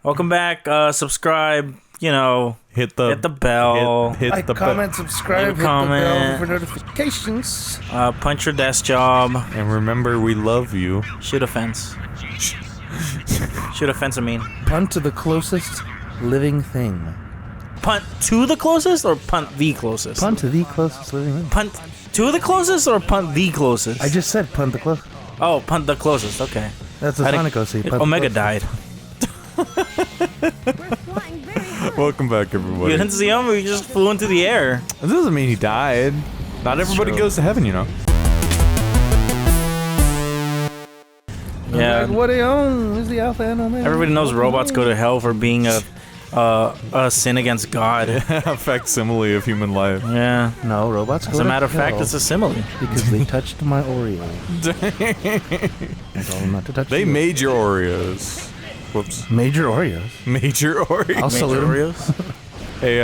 Welcome back. Subscribe. You know, hit the bell. Hit like, the comment, subscribe, hit comment. the bell for notifications. Punch your desk job. And remember, we love you. Shoot a fence. Shoot a fence. I mean, Punt to the closest living thing. punt to the closest or punt the closest? Punt to the closest living thing. Punt to the closest or punt the closest? I just said punt the closest. Oh, punt the closest. Okay. That's a Sonic OC. Omega died. Welcome back, everybody. You didn't see him? He just flew into the air. That doesn't mean he died. Not everybody true. goes to heaven, you know. Yeah. Like, what they own is the alpha and omega. Everybody knows robots go to hell for being a sin against God. A facsimile of human life. Yeah. No, robots. As a matter of fact, it's a simile. because they touched my Oreo. I told them not to touch. They the made your Oreos. Whoops. major Oreos. Major Oreos. I'll salute 'em. Oreos? Hey,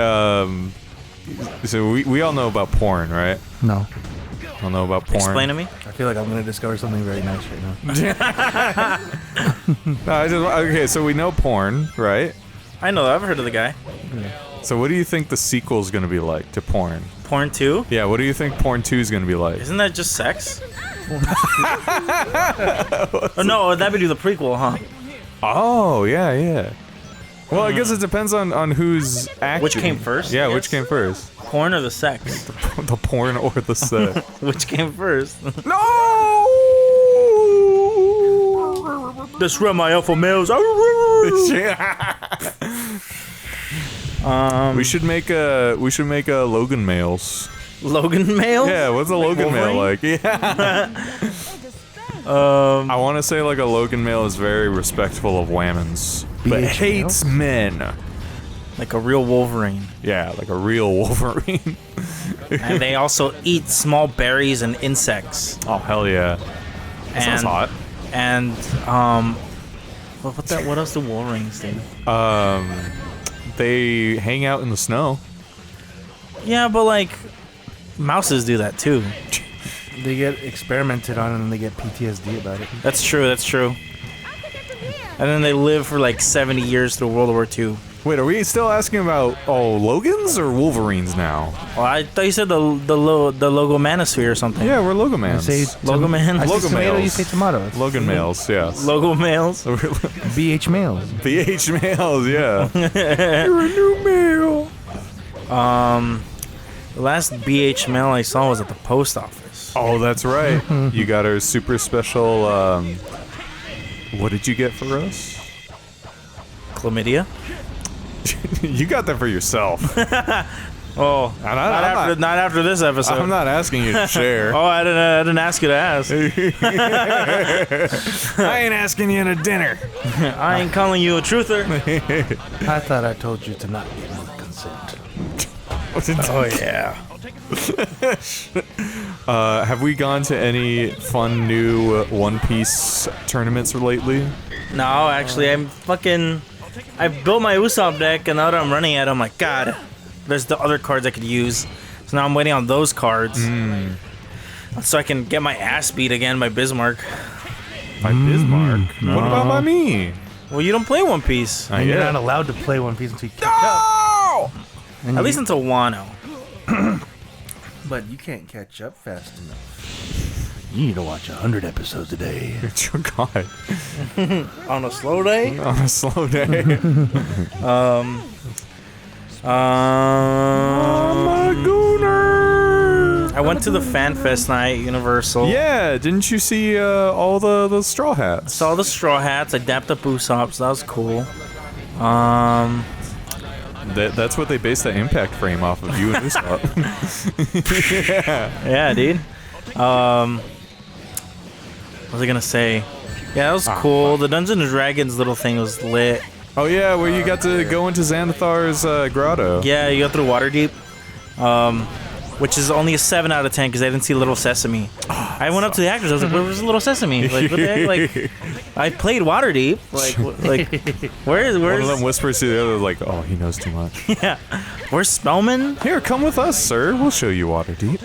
so we all know about porn, right? No, All know about porn. Explain to me. I feel like I'm gonna discover something very nice right now. Okay, so we know porn, right? I know. I've heard of the guy. So what do you think the sequel is going to be like to porn? Porn 2? Yeah, what do you think porn 2 is going to be like? Isn't that just sex? Oh, no, that'd be the prequel, huh? Oh, yeah. Well, I guess it depends on who's acting. Which came first? Yeah, I which guess? came first? Porn or the sex? The porn or the sex? Which came first? No! Disrupt my alpha males. We should make a Logan males. Logan male? Yeah, what's a Logan male like? Yeah. I want to say like a Logan male is very respectful of women's, but BH hates men. Like a real Wolverine. Yeah, like a real Wolverine. And they also eat small berries and insects. Oh hell yeah! That sounds hot. And what else do Wolverines do? They hang out in the snow. Yeah, but like mouses do that too. They get experimented on and then they get PTSD about it. That's true. And then they live for like 70 years through World War II. Wait, are we still asking about Logans or Wolverines now? Well, I thought you said the Logomanosphere or something. Yeah, we're Logomans. Logoman? I say Logo tomato, males. you say tomato. Logan males, yes. Logo males. BH males. BH males, yeah. You're a new male. The last BH mail I saw was at the post office. Oh, that's right. You got our super special. What did you get for us? Chlamydia? You got that for yourself. Oh, not after this episode. I'm not asking you to share. Oh, I didn't ask you to ask. I ain't asking you to dinner. I ain't calling you a truther. I thought I told you to not give me consent. Oh yeah. Have we gone to any fun new One Piece tournaments lately? No, actually, I built my Usopp deck, and now that I'm running it, I'm like, God, there's the other cards I could use. So now I'm waiting on those cards. So I can get my ass beat again by Bismarck. By Bismarck? What about by me? Well, you don't play One Piece. And you're not allowed to play One Piece until you catch up. And At least until Wano. But you can't catch up fast enough. You need to watch 100 episodes a day. Oh, God. On a slow day? On a slow day. I went to the Fan Fest night, Universal. Yeah, didn't you see all the straw hats? Saw the straw hats. I dapped up Usopp, so that was cool. That's what they based the impact frame off of, you and Usopp. Yeah, dude. What was I gonna say? Yeah, that was cool. The Dungeons and Dragons little thing was lit. Oh yeah, where you got to go into Xanathar's grotto. Yeah, you go through Waterdeep, which is only a 7 out of 10 because I didn't see Little Sesame. I went up to the actors. I was like, "Where's Little Sesame? Like, what the heck? Like, I played Waterdeep. Where's One of them whispers to the other, like, "Oh, he knows too much." Yeah, where's Spellman? Here, come with us, sir. We'll show you Waterdeep,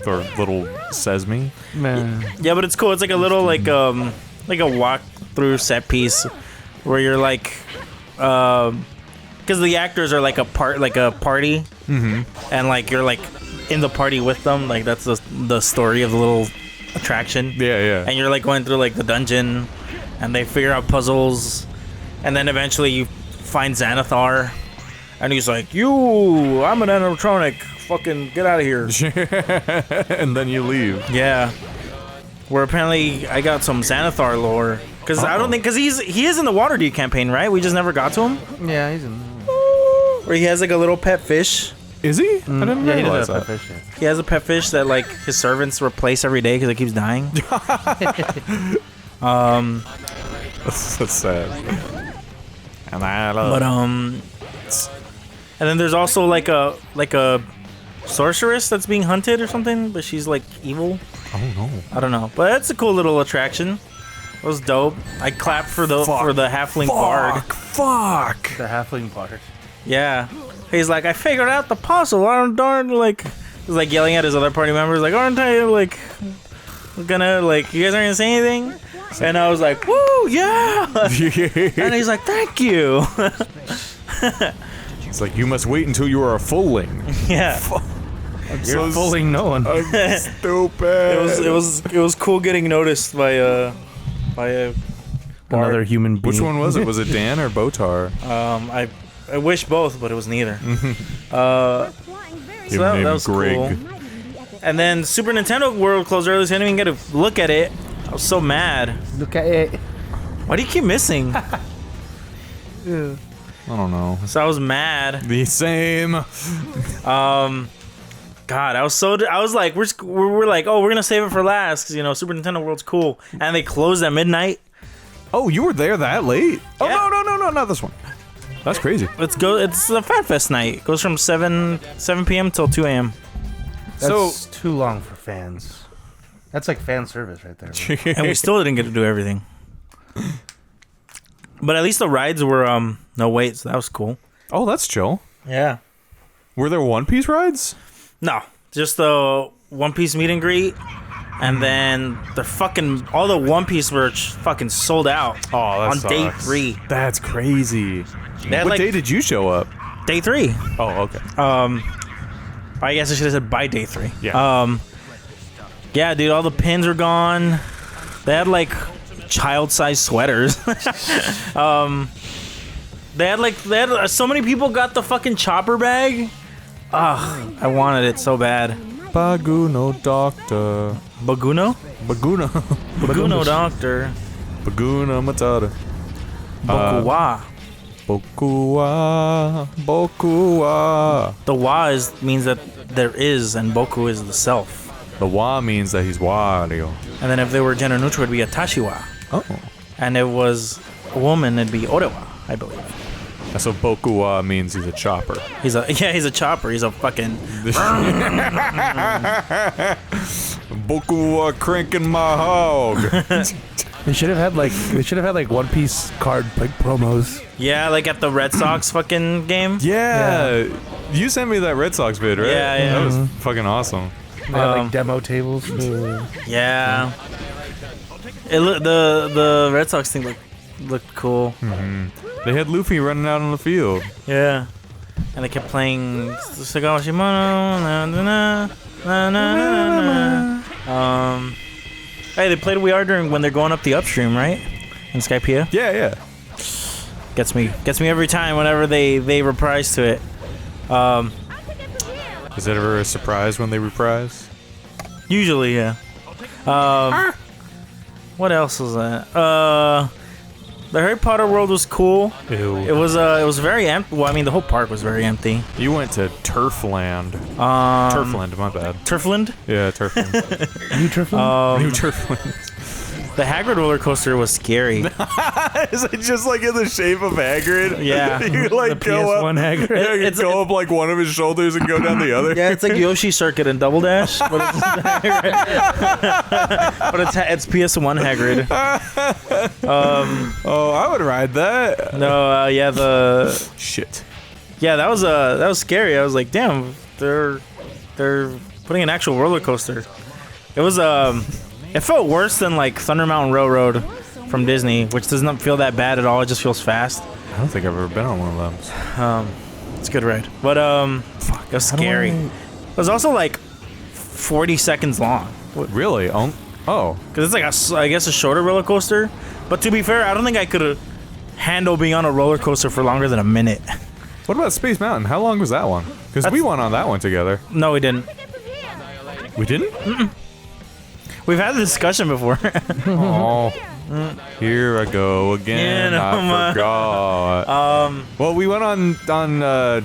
or Little Sesame. Man. Yeah, but it's cool. It's like a little like a walk through set piece where you're like because the actors are like a party, and like you're like in the party with them. Like that's the story of the little attraction. Yeah. And you're like going through like the dungeon, and they figure out puzzles, and then eventually you find Xanathar, and he's like, I'm an animatronic. Fucking get out of here. And then you leave. Yeah. Where apparently I got some Xanathar lore. Because I don't think... Because he is in the Waterdeep campaign, right? We just never got to him. Yeah, he's in. Where he has like a little pet fish. Is he? I didn't Yeah, he realize does that. have fish. Yeah. He has a pet fish that like his servants replace every day because it keeps dying. That's sad. But and then there's also like a sorceress that's being hunted or something, but she's like evil. Oh no. I don't know, but it's a cool little attraction. It was dope. I clapped for the halfling bard. Fuck. The halfling bard. Yeah, he's like, I figured out the puzzle. Aren't like he's like yelling at his other party members, like, aren't I like gonna like you guys aren't gonna say anything? And I was like, woo, yeah. And he's like, thank you. It's like, you must wait until you are a fulling. Yeah. You're fooling no one. Stupid. It was cool getting noticed by a Another human being. Which one was it? Was it Dan or Botar? I wish both, but it was neither. So that was Greg. cool. And then Super Nintendo World closed early, so I didn't even get to look at it. I was so mad. Look at it. Why do you keep missing? I don't know. So I was mad. The same. God, I was like, we're like, oh, we're gonna save it for last, because you know Super Nintendo World's cool, and they closed at midnight. Oh, you were there that late? Oh, Yeah. no, not this one. That's crazy. It's the Fan Fest night. It goes from 7 p.m. till 2 a.m. That's too long for fans. That's like fan service right there. And we still didn't get to do everything. But at least the rides were no wait, so that was cool. Oh, that's chill. Yeah. Were there One Piece rides? No, just the One Piece meet and greet, and then all the One Piece merch fucking sold out. Oh, that on day sucks. 3. That's crazy. They had, What like, day did you show up? Day 3. Oh, okay. I guess I should have said by day 3. Yeah. Yeah, dude, all the pins are gone. They had like child-sized sweaters. They had so many people got the fucking chopper bag. Ugh, I wanted it so bad. Baguno Doctor. Baguno? Baguna. Baguno Doctor. Baguna Matata. Bokuwa. Bokuwa. The wa means that there is, and boku is the self. The wa means that he's Wario. And then if they were gender neutral, it'd be a tashiwa. Oh. And if it was a woman, it'd be orewa, I believe. So Bokuwa means he's a chopper. He's a chopper. He's a fucking. Bokuwa cranking my hog. They should have had like One Piece card like promos. Yeah, like at the Red Sox fucking game. Yeah. You sent me that Red Sox vid, right? Yeah. That was fucking awesome. They had like demo tables. Yeah. The Red Sox thing looked cool. They had Luffy running out on the field. Yeah. And they kept playing Sagawa Shimano. Na, na, na, na, na, na, na. Hey, they played We Are when they're going up the upstream, right? In Skypiea. Yeah. Gets me every time whenever they reprise to it. Is it ever a surprise when they reprise? Usually, yeah. What else was that? The Harry Potter world was cool. Ew. It was very empty. Well, I mean, the whole park was very empty. You went to Turfland. Turfland, my bad. Turfland? Yeah, Turfland. New Turfland? New Turfland. The Hagrid roller coaster was scary. Is it just like in the shape of Hagrid? Yeah. You like The go PS1 up. Hagrid. Yeah, you It's- go up like one of his shoulders and go down the other. Yeah, it's like Yoshi Circuit and Double Dash, but it's PS1 Hagrid. Oh, I would ride that. No, Shit. that was scary. I was like, damn, they're putting an actual roller coaster. It was it felt worse than like Thunder Mountain Railroad from Disney, which does not feel that bad at all. It just feels fast. I don't think I've ever been on one of those. It's a good ride, but it was scary. It was also like 40 seconds long. Really? Oh. Because it's like I guess a shorter roller coaster. But to be fair, I don't think I could handle being on a roller coaster for longer than a minute. What about Space Mountain? How long was that one? Because we went on that one together. No, we didn't. We didn't? Mm-mm. We've had the discussion before. Oh. Here I go again. Yeah, I forgot. Well, we went on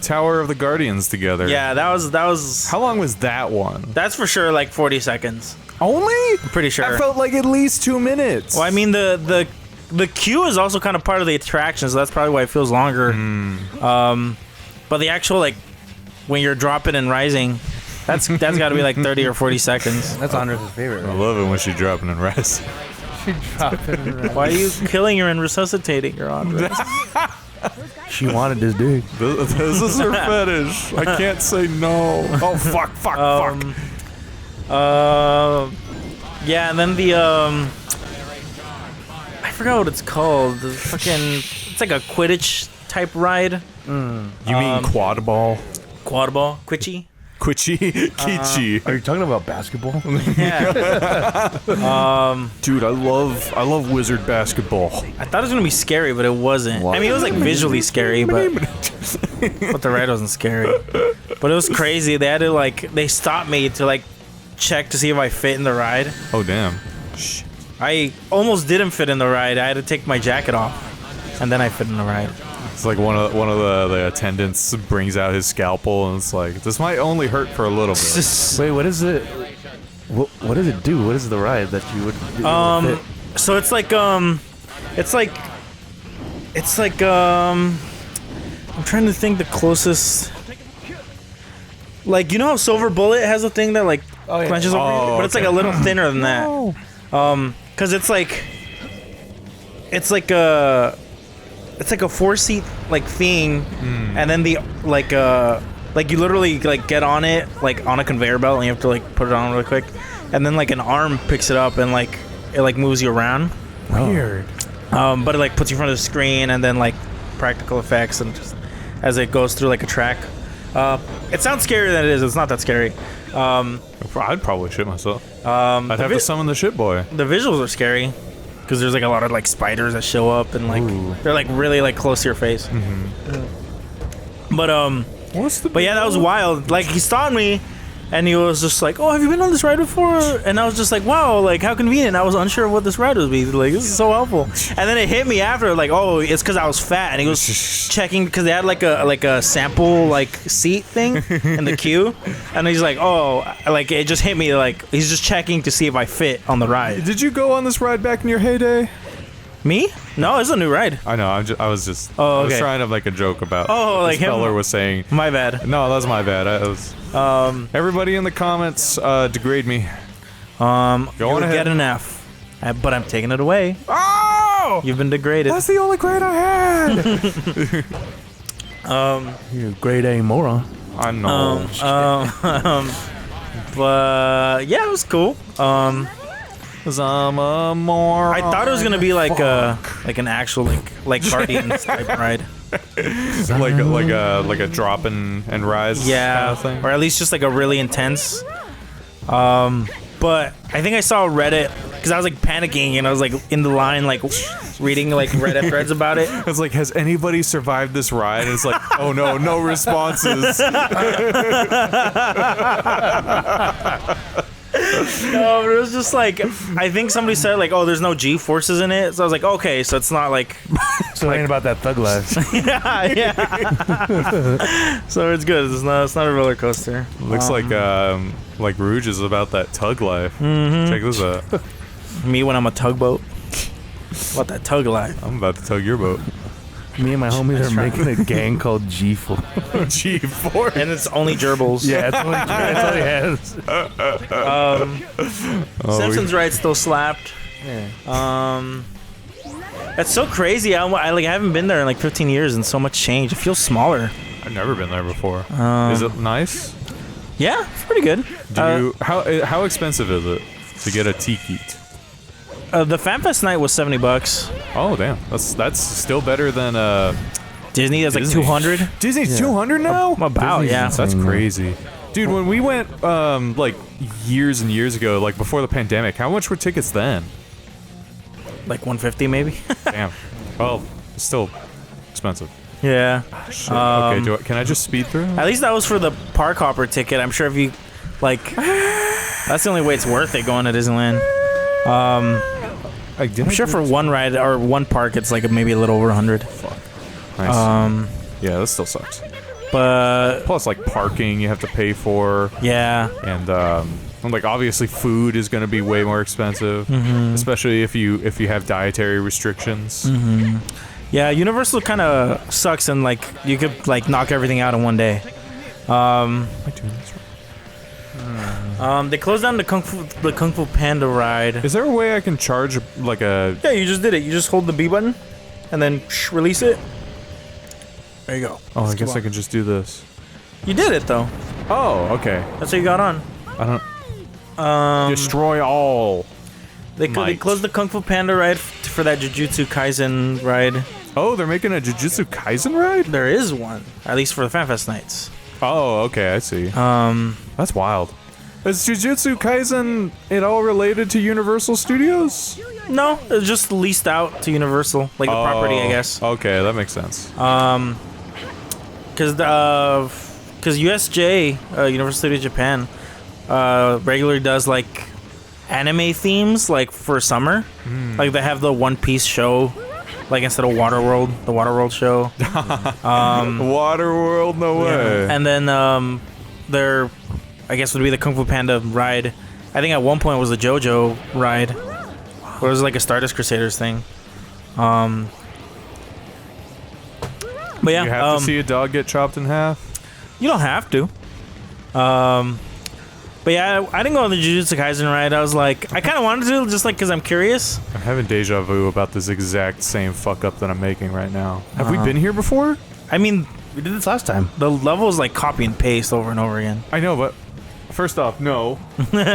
Tower of the Guardians together. Yeah, that was. How long was that one? That's for sure like 40 seconds. Only? I'm pretty sure. I felt like at least 2 minutes. Well, I mean the queue is also kind of part of the attraction, so that's probably why it feels longer. But the actual like when you're dropping and rising, that's got to be like 30 or 40 seconds. That's Andres' favorite. I love it when she's dropping and rising. Why are you killing her and resuscitating her, Andres? She wanted this dick. This is her fetish. I can't say no. Oh fuck! Fuck! Yeah, and then the I forgot what it's called. The fucking, it's like a Quidditch type ride. You mean quad ball? Quad ball, Quitchy. Kichi. Are you talking about basketball? Yeah. Dude, I love wizard basketball. I thought it was gonna be scary, but it wasn't. What? I mean, it was like visually scary, but the ride wasn't scary. But it was crazy. They had to they stopped me to check to see if I fit in the ride. Oh damn. I almost didn't fit in the ride. I had to take my jacket off, and then I fit in the ride. It's like one of the attendants brings out his scalpel and it's like, this might only hurt for a little bit. Wait, what is it? What does it do? What is the ride that you would? Fit? So it's like I'm trying to think the closest. Like, you know how Silver Bullet has a thing that clenches over you? But it's like a little thinner than that. Cause it's like a 4-seat thing, and then the you literally get on it on a conveyor belt and you have to put it on really quick, and then an arm picks it up and it moves you around. Weird. But it puts you in front of the screen and then practical effects and just as it goes through a track. It sounds scarier than it is. It's not that scary. I'd probably shit myself. I'd have to summon the shit boy. The visuals are scary because there's a lot of spiders that show up and they're really close to your face. But but yeah, that was wild. He stopped me and he was just like, "Oh, have you been on this ride before?" And I was just like, "Wow, how convenient." I was unsure of what this ride would be. This is so helpful. And then it hit me after, "Oh, it's because I was fat." And he was checking because they had a sample seat thing in the queue, and he's like, "Oh," it just hit me he's just checking to see if I fit on the ride. Did you go on this ride back in your heyday? Me? No, it's a new ride. I know. I was just. Oh, okay. I was trying to make a joke about. Oh, this feller was saying. My bad. No, that's my bad. I was. Everybody in the comments, degrade me. Go on ahead. Get an F, but I'm taking it away. Oh! You've been degraded. That's the only grade I had. You're a grade A moron. I know. But yeah, it was cool. Cause I'm a moron. I thought it was gonna be an actual Guardians type ride. like a drop and rise. Yeah, kind of thing. or at least just a really intense. But I think I saw Reddit because I was panicking and I was in the line reading Reddit threads about it. It's has anybody survived this ride? And it's oh no responses. No, but it was just I think somebody said oh, there's no G forces in it, so I was okay, so it's not So it ain't about that thug life. yeah. So it's good. It's not a roller coaster. Looks like Rouge is about that tug life. Check this out. Me when I'm a tugboat. What that tug life? I'm about to tug your boat. Me and my homies are making a gang called G4. G4. And it's only gerbils. Yeah, that's all he has. Simpsons ride still slapped. Yeah. That's so crazy. I haven't been there in 15 years and so much change. It feels smaller. I've never been there before. Is it nice? Yeah, it's pretty good. How expensive is it to get a tiki? The FanFest night was $70. Oh damn, that's still better than Disney is like Disney. 200. Disney's 200 now. About Disney's yeah. insane. That's crazy. Dude, when we went like years and years ago, like before the pandemic, how much were tickets then? Like 150 maybe. Damn. Well, it's still expensive. Yeah. Shit. Okay, can I just speed through? At least that was for the park hopper ticket. I'm sure if you like, that's the only way it's worth it going to Disneyland. I'm sure for one ride or one park, it's like maybe a little over 100. Nice. Yeah, that still sucks. But Plus, like parking, you have to pay for, yeah, and like obviously food is going to be way more expensive, especially if you have dietary restrictions. yeah. Universal kind of sucks, and like you could like knock everything out in one day. Am I doing this right? They closed down the Kung Fu Panda ride. Is there a way I can charge like a? Yeah, you just did it. You just hold the B button, and then release it. There you go. Oh, I guess I can just do this. You did it though. Oh, okay. That's how you got on. I don't. Destroy all. They Might. closed the Kung Fu Panda ride for that Jujutsu Kaisen ride. Oh, they're making a Jujutsu Kaisen ride? There is one, at least for the FanFest nights. Oh, okay, I see. That's wild. Is Jujutsu Kaisen at all related to Universal Studios? No, it's just leased out to Universal, like the property, I guess. Okay, that makes sense. Because USJ, Universal Studios Japan, regularly does like anime themes, like for summer. Like they have the One Piece show, like instead of Waterworld, the Waterworld show. Waterworld, no way. And then there, I guess would be the Kung Fu Panda ride. I think at one point it was the JoJo ride, where it was like a Stardust Crusaders thing. But yeah, You have to see a dog get chopped in half? you don't have to. But yeah, I didn't go on the Jujutsu Kaisen ride. I was like, I kind of wanted to, just like because I'm curious. I'm having deja vu about this exact same fuck up that I'm making right now. Have we been here before? I mean, We did this last time. the level is like copy and paste over and over again. I know, but first off, no. It's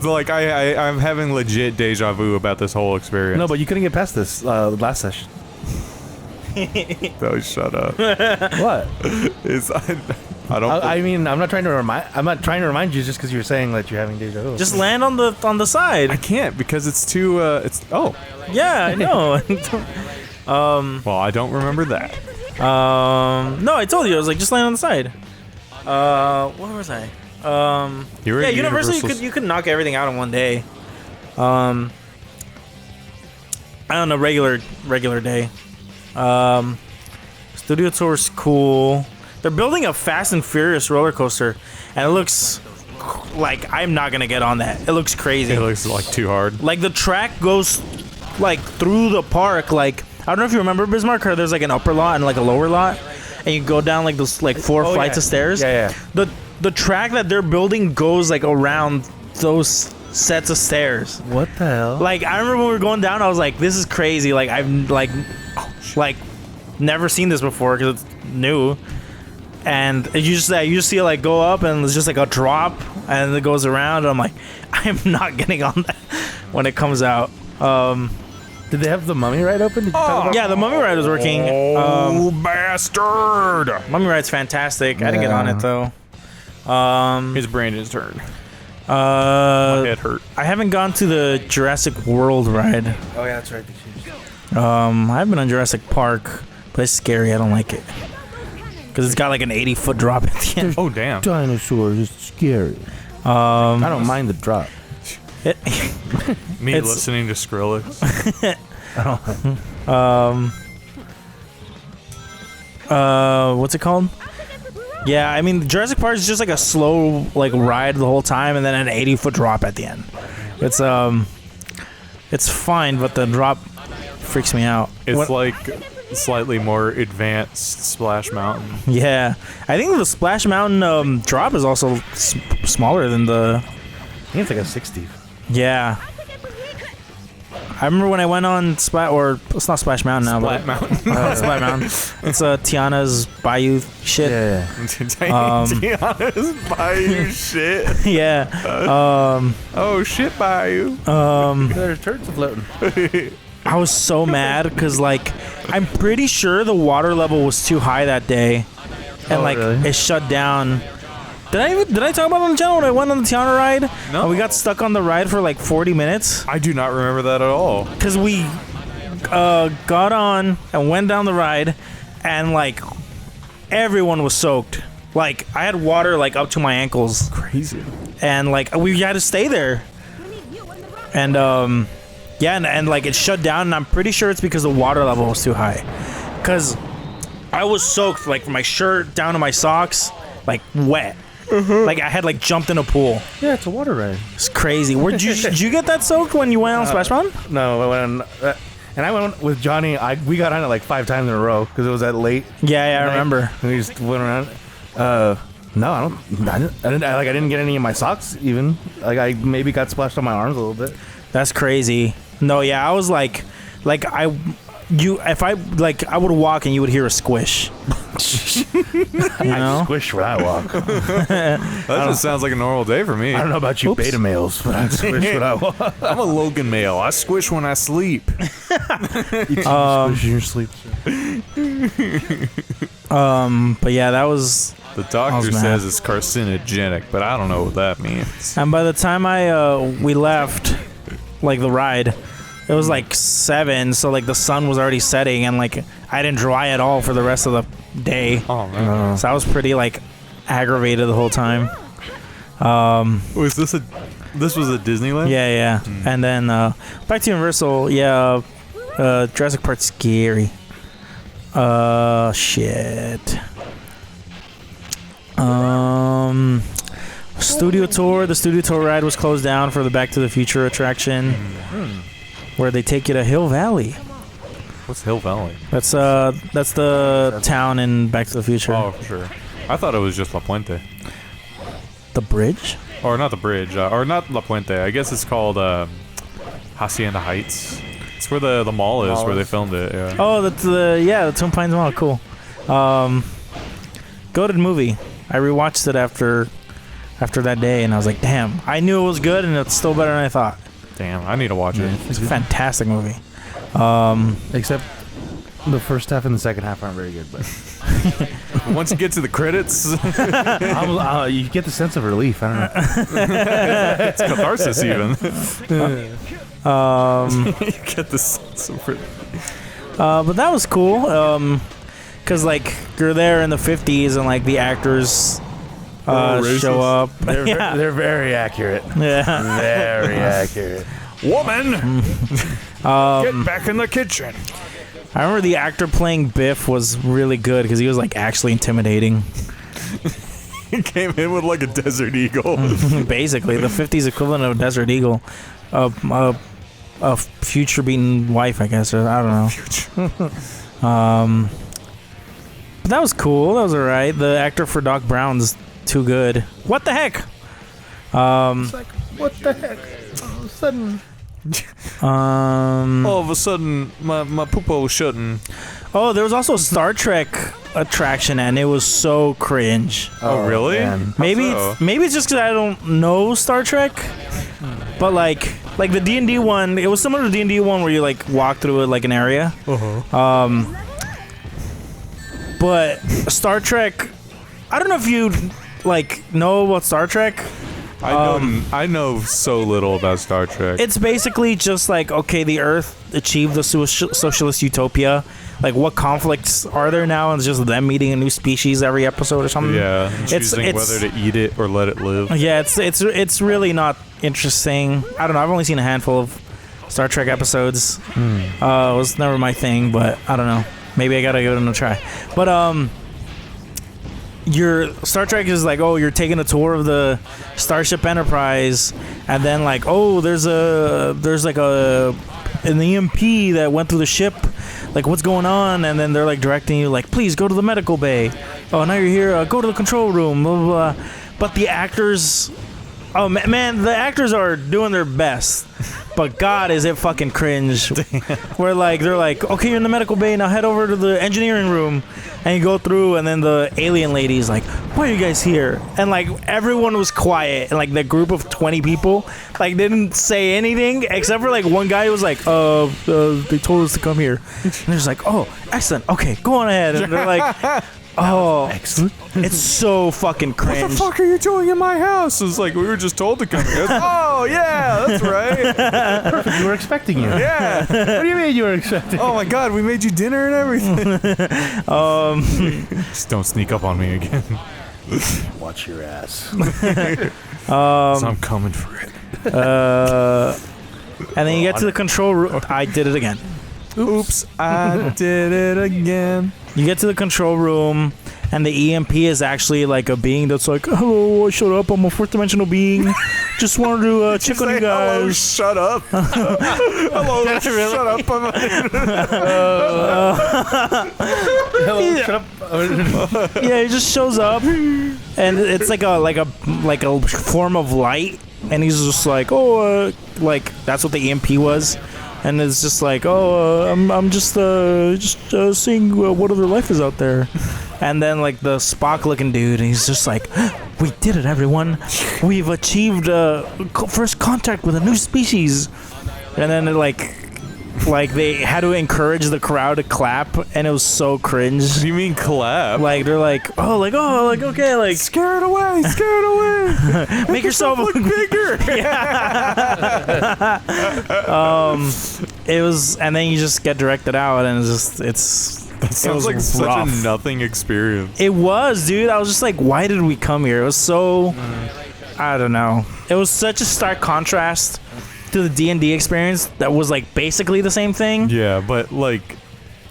like I'm having legit deja vu about this whole experience. No, but you couldn't get past this last session. Oh, shut up. What? I don't. I mean, I'm not trying to remind you just because you're saying that you're having deja vu. Just land on the side. I can't because it's too. Yeah, I know. Well, I don't remember that. No, I told you. I was like, just land on the side. Where was I? You were Yeah, at Universal, you could knock everything out in one day. I don't know, regular day. Studio Tour's cool. They're building a Fast and Furious roller coaster, and it looks like I'm not gonna get on that. It looks crazy. It looks like too hard. Like the track goes like through the park. Like I don't know if you remember Bismarck, or there's like an upper lot and like a lower lot, and you go down like those like four flights of stairs. Yeah. The track that they're building goes like around those sets of stairs. What the hell? Like I remember when we were going down, I was like, "This is crazy!" Like I've like never seen this before because it's new. And you just see it like go up, and it's just like a drop, and it goes around. And I'm like, I'm not getting on that when it comes out. Did they have the Mummy ride open? Did you talk about Yeah, the Mummy ride was working. Oh, bastard! Mummy ride's fantastic. I didn't get on it though. His Brandon's turn. My head hurt. I haven't gone to the Jurassic World ride. Oh yeah, that's right. I've been on Jurassic Park, but it's scary. I don't like it because it's got like an 80-foot drop at the end. Oh damn! Dinosaurs, it's scary. I don't mind the drop. Me listening to Skrillex. What's it called? Yeah, I mean Jurassic Park is just like a slow like ride the whole time, and then an 80-foot drop at the end. It's fine, but the drop freaks me out. It's like slightly more advanced Splash Mountain. Yeah, I think the Splash Mountain drop is also smaller than the. I think it's like a 60. Yeah. I remember when I went on it's not Splash Mountain now, Splat but Mountain. Splash Mountain. It's Tiana's Bayou shit. Yeah. Tiana's Bayou shit. Yeah. Oh shit, Bayou. There's turds floating. I was so mad because like I'm pretty sure the water level was too high that day, and really? it shut down. Did I talk about it on the channel when I went on the Tiana ride? No. And we got stuck on the ride for like 40 minutes I do not remember that at all. because we got on and went down the ride, and like everyone was soaked. Like I had water like up to my ankles, Crazy. and like we had to stay there. And yeah, and like it shut down, and I'm pretty sure it's because the water level was too high. Cause I was soaked, like from my shirt down to my socks, like wet. Like I had like jumped in a pool. Yeah, it's a water ride. It's crazy. Did you get that soaked when you went on Splash Mountain? No, I went on, and I went with Johnny. We got on it like 5 times in a row because it was that late. Yeah, I remember. And we just went around. No, I didn't get any of my socks even. Like I maybe got splashed on my arms a little bit. That's crazy. No, yeah, I was like I would walk and you would hear a squish. You know? I squish when I walk. That just sounds like a normal day for me. I don't know about you Oops. beta males, but I squish when I walk. I'm a Logan male. I squish when I sleep. You squish in your sleep. But yeah, that was. The doctor was mad. says it's carcinogenic, but I don't know what that means. And by the time we left, like the ride, it was like 7, so like the sun was already setting, and like I didn't dry at all for the rest of the day. Oh man. So I was pretty like aggravated the whole time. Was this was a Disneyland? Yeah. And then back to Universal. Yeah, Jurassic Park's scary. Shit. Studio tour. The studio tour ride was closed down for the Back to the Future attraction, where they take you to Hill Valley. What's Hill Valley? That's the town in Back to the Future. Oh, for sure. I thought it was just La Puente. The bridge? Or not the bridge, or not La Puente. I guess it's called Hacienda Heights. It's where the mall is, where they filmed it. Yeah. Oh, that's the Twin Pines Mall. Cool. Goated movie. I rewatched it after that day, and I was like, damn, I knew it was good, and it's still better than I thought. Damn, I need to watch it. It's a fantastic movie. Except the first half and the second half aren't very good, but Once you get to the credits, you get the sense of relief. I don't know. it's catharsis even. You get the sense of relief. But that was cool. Cause like you're there in the 50s and like the actors show up. They're very accurate. Yeah. Very accurate. Woman, get back in the kitchen. I remember the actor playing Biff was really good because he was like actually intimidating. He came in with like a desert eagle. Basically, the 50s equivalent of a Desert Eagle, a future beaten wife, I guess. Or I don't know. But that was cool. That was alright. The actor for Doc Brown's too good. What the heck? It's like, what the heck? All of a sudden. All of a sudden, my poopo was shutting. Oh, there was also a Star Trek attraction, and it was so cringe. Oh, really? Man. Maybe so? it's just because I don't know Star Trek, but like the D&D one, it was similar to the D&D one where you like walk through it like an area. But Star Trek, I don't know if you like know about Star Trek. I know so little about Star Trek. It's basically just like, okay, the Earth achieved the socialist utopia. Like, what conflicts are there now? And it's just them meeting a new species every episode or something. Yeah, choosing whether to eat it or let it live. Yeah, it's really not interesting. I don't know. I've only seen a handful of Star Trek episodes. It was never my thing, but I don't know. Maybe I gotta give it a try. But your Star Trek is like, oh, you're taking a tour of the Starship Enterprise, and then like, oh, there's like an EMP that went through the ship. Like, what's going on? And then they're like directing you, like, please go to the medical bay. Oh, now you're here. Go to the control room. Blah blah blah. But the actors, oh man, the actors are doing their best. But God, is it fucking cringe. Where like they're like, okay, you're in the medical bay, now head over to the engineering room. And you go through, and then the alien lady's like, why are you guys here? And like everyone was quiet, and like the group of 20 people like didn't say anything except for like one guy who was like, they told us to come here. And they're just like, oh, excellent, okay, go on ahead. And they're like, oh, Excellent. it's so fucking cringe. What the fuck are you doing in my house? It's like, we were just told to come here. Oh, yeah, that's right. Perfect. You were expecting you. Yeah. What do you mean you were expecting? Oh my God, we made you dinner and everything. Just don't sneak up on me again. Watch your ass. 'Cause I'm coming for it. And then you get to the control room. I did it again. Oops, I did it again. You get to the control room, and the EMP is actually like a being that's like, hello, I showed up. I'm a fourth dimensional being. Just wanted to check on you Hello, guys. shut up. Hello, shut up. Hello, shut up. Yeah, he just shows up, and it's like a form of light, and he's just like, oh, like that's what the EMP was. And it's just like, oh, I'm just seeing what other life is out there. And then like the Spock-looking dude, and he's just like, we did it, everyone. We've achieved first contact with a new species. And then like they had to encourage the crowd to clap, and it was so cringe. You mean clap? Like they're like, okay, like Scare it away, scare it away. make yourself Look bigger. It was, and then you just get directed out, and it Sounds like such a nothing experience. It was, dude. I was just like, why did we come here? It was so, I don't know. It was such a stark contrast to the D&D experience that was like basically the same thing. Yeah, but like,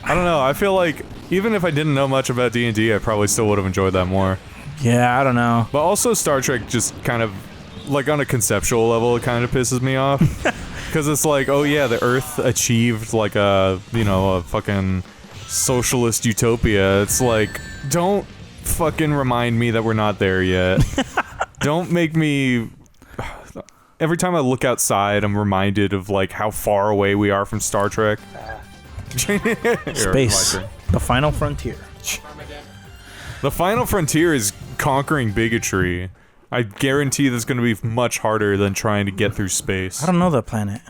I don't know. I feel like even if I didn't know much about D&D, I probably still would have enjoyed that more. Yeah, I don't know. But also Star Trek just kind of, like on a conceptual level, it kind of pisses me off. Because it's like, oh yeah, the Earth achieved like a fucking socialist utopia. It's like, don't fucking remind me that we're not there yet. Don't make me... Every time I look outside, I'm reminded of like how far away we are from Star Trek. Space. The final frontier. The final frontier is conquering bigotry. I guarantee that's going to be much harder than trying to get through space. I don't know that planet.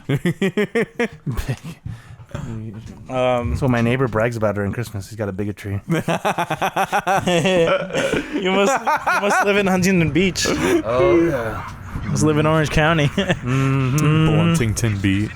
That's what my neighbor brags about during Christmas. He's got a bigotry. You must live in Huntington Beach. Oh yeah. You must live in Orange County. Bluntington Beach.